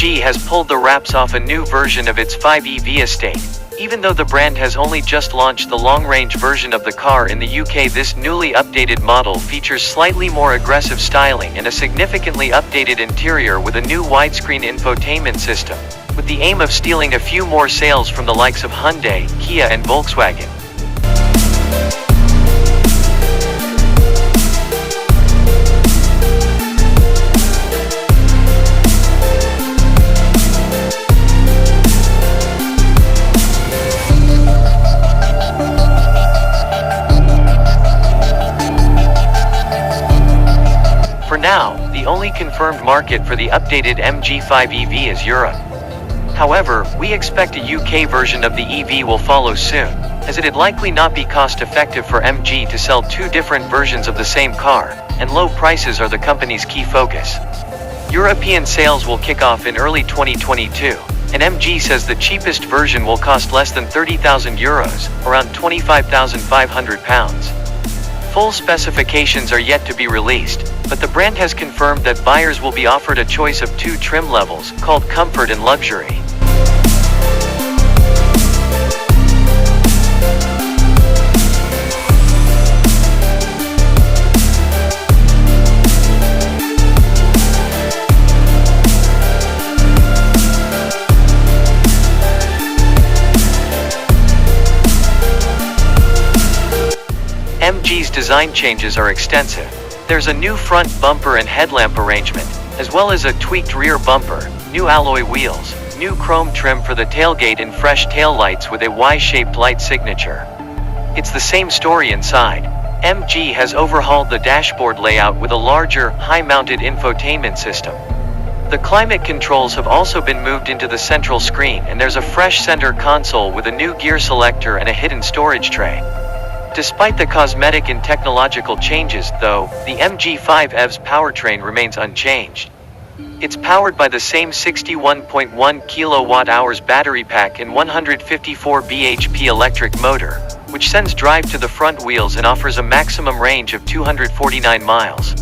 MG has pulled the wraps off a new version of its 5 EV estate. Even though the brand has only just launched the long-range version of the car in the UK, this newly updated model features slightly more aggressive styling and a significantly updated interior with a new widescreen infotainment system, with the aim of stealing a few more sales from the likes of Hyundai, Kia and Volkswagen. For now, the only confirmed market for the updated MG5 EV is Europe. However, we expect a UK version of the EV will follow soon, as it'd likely not be cost-effective for MG to sell two different versions of the same car, and low prices are the company's key focus. European sales will kick off in early 2022, and MG says the cheapest version will cost less than €30,000, around £25,500. Full specifications are yet to be released, but the brand has confirmed that buyers will be offered a choice of two trim levels, called Comfort and Luxury. MG's design changes are extensive. There's a new front bumper and headlamp arrangement, as well as a tweaked rear bumper, new alloy wheels, new chrome trim for the tailgate and fresh taillights with a Y-shaped light signature. It's the same story inside. MG has overhauled the dashboard layout with a larger, high-mounted infotainment system. The climate controls have also been moved into the central screen, and there's a fresh center console with a new gear selector and a hidden storage tray. Despite the cosmetic and technological changes, though, the MG5 EV's powertrain remains unchanged. It's powered by the same 61.1 kWh battery pack and 154 bhp electric motor, which sends drive to the front wheels and offers a maximum range of 249 miles.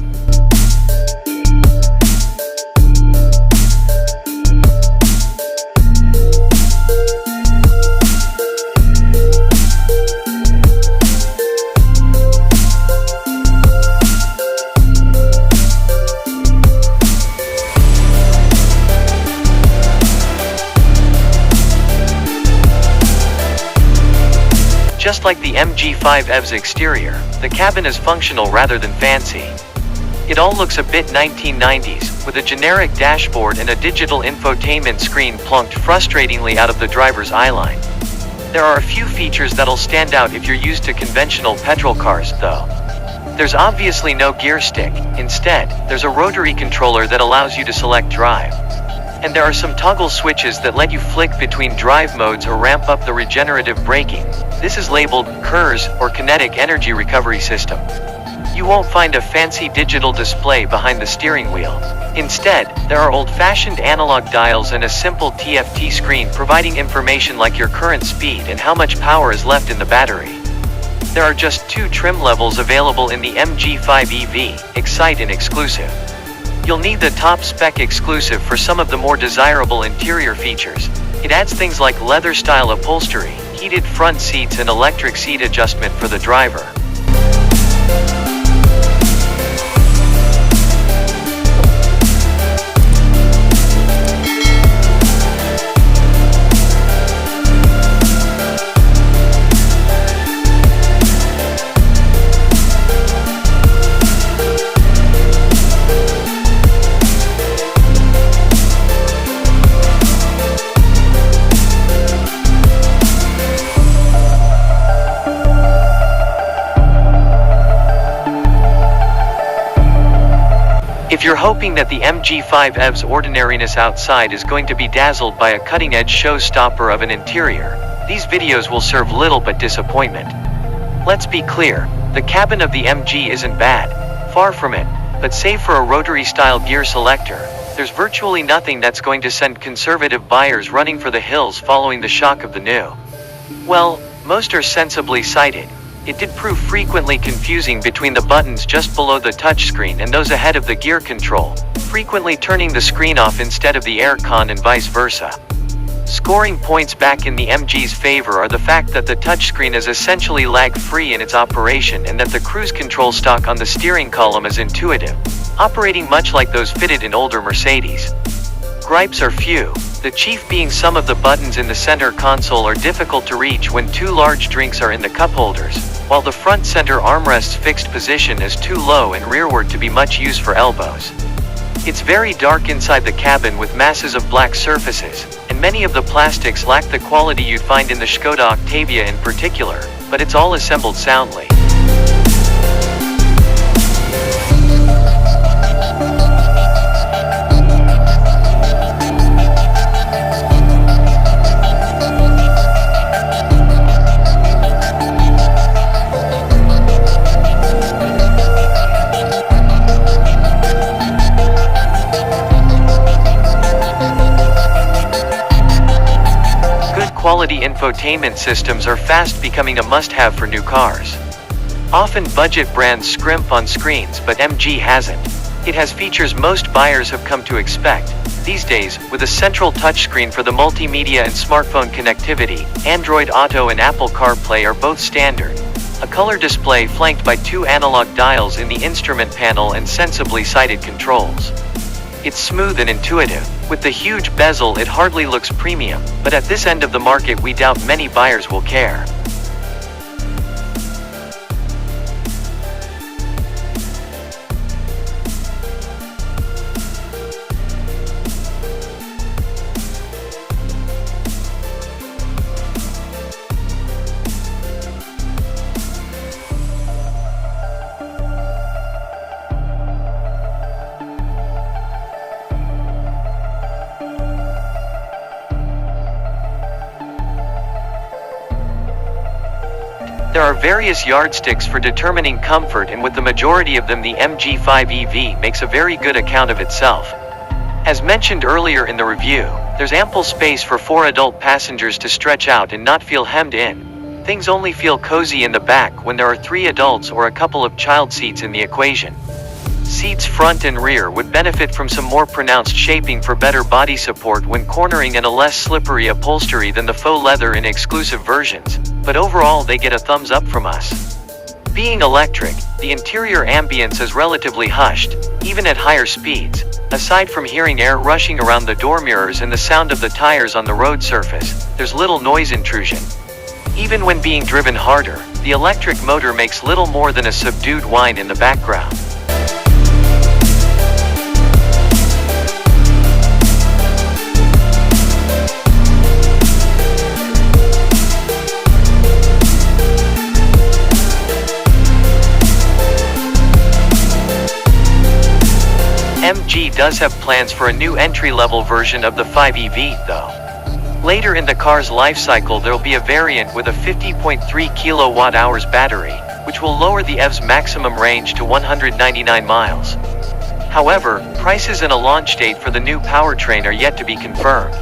Just like the MG5 EV's exterior, the cabin is functional rather than fancy. It all looks a bit 1990s, with a generic dashboard and a digital infotainment screen plunked frustratingly out of the driver's eyeline. There are a few features that'll stand out if you're used to conventional petrol cars, though. There's obviously no gear stick. Instead, there's a rotary controller that allows you to select drive. And there are some toggle switches that let you flick between drive modes or ramp up the regenerative braking. This is labeled KERS, or Kinetic Energy Recovery System. You won't find a fancy digital display behind the steering wheel. Instead, there are old-fashioned analog dials and a simple TFT screen providing information like your current speed and how much power is left in the battery. There are just two trim levels available in the MG5 EV, Excite and Exclusive. You'll need the top spec Exclusive for some of the more desirable interior features. It adds things like leather-style upholstery, heated front seats and electric seat adjustment for the driver. If you're hoping that the MG5 EV's ordinariness outside is going to be dazzled by a cutting-edge showstopper of an interior, these videos will serve little but disappointment. Let's be clear, the cabin of the MG isn't bad, far from it, but save for a rotary-style gear selector, there's virtually nothing that's going to send conservative buyers running for the hills following the shock of the new. Well, most are sensibly sighted. It did prove frequently confusing between the buttons just below the touchscreen and those ahead of the gear control, frequently turning the screen off instead of the air con and vice versa. Scoring points back in the MG's favor are the fact that the touchscreen is essentially lag-free in its operation and that the cruise control stock on the steering column is intuitive, operating much like those fitted in older Mercedes. Gripes are few, the chief being some of the buttons in the center console are difficult to reach when two large drinks are in the cup holders, while the front center armrest's fixed position is too low and rearward to be much use for elbows. It's very dark inside the cabin with masses of black surfaces, and many of the plastics lack the quality you'd find in the Škoda Octavia in particular, but it's all assembled soundly. Quality infotainment systems are fast becoming a must-have for new cars. Often budget brands scrimp on screens, but MG hasn't. It has features most buyers have come to expect. These days, with a central touchscreen for the multimedia and smartphone connectivity, Android Auto and Apple CarPlay are both standard. A color display flanked by two analog dials in the instrument panel and sensibly sighted controls. It's smooth and intuitive. With the huge bezel, it hardly looks premium, but at this end of the market we doubt many buyers will care. There are various yardsticks for determining comfort, and with the majority of them the MG5 EV makes a very good account of itself. As mentioned earlier in the review, there's ample space for 4 adult passengers to stretch out and not feel hemmed in. Things only feel cozy in the back when there are 3 adults or a couple of child seats in the equation. Seats front and rear would benefit from some more pronounced shaping for better body support when cornering and a less slippery upholstery than the faux leather in exclusive versions, but overall they get a thumbs up from us. Being electric, the interior ambience is relatively hushed, even at higher speeds, aside from hearing air rushing around the door mirrors and the sound of the tires on the road surface, there's little noise intrusion. Even when being driven harder, the electric motor makes little more than a subdued whine in the background. MG does have plans for a new entry-level version of the 5 EV, though. Later in the car's life cycle there'll be a variant with a 50.3 kWh battery, which will lower the EV's maximum range to 199 miles. However, prices and a launch date for the new powertrain are yet to be confirmed.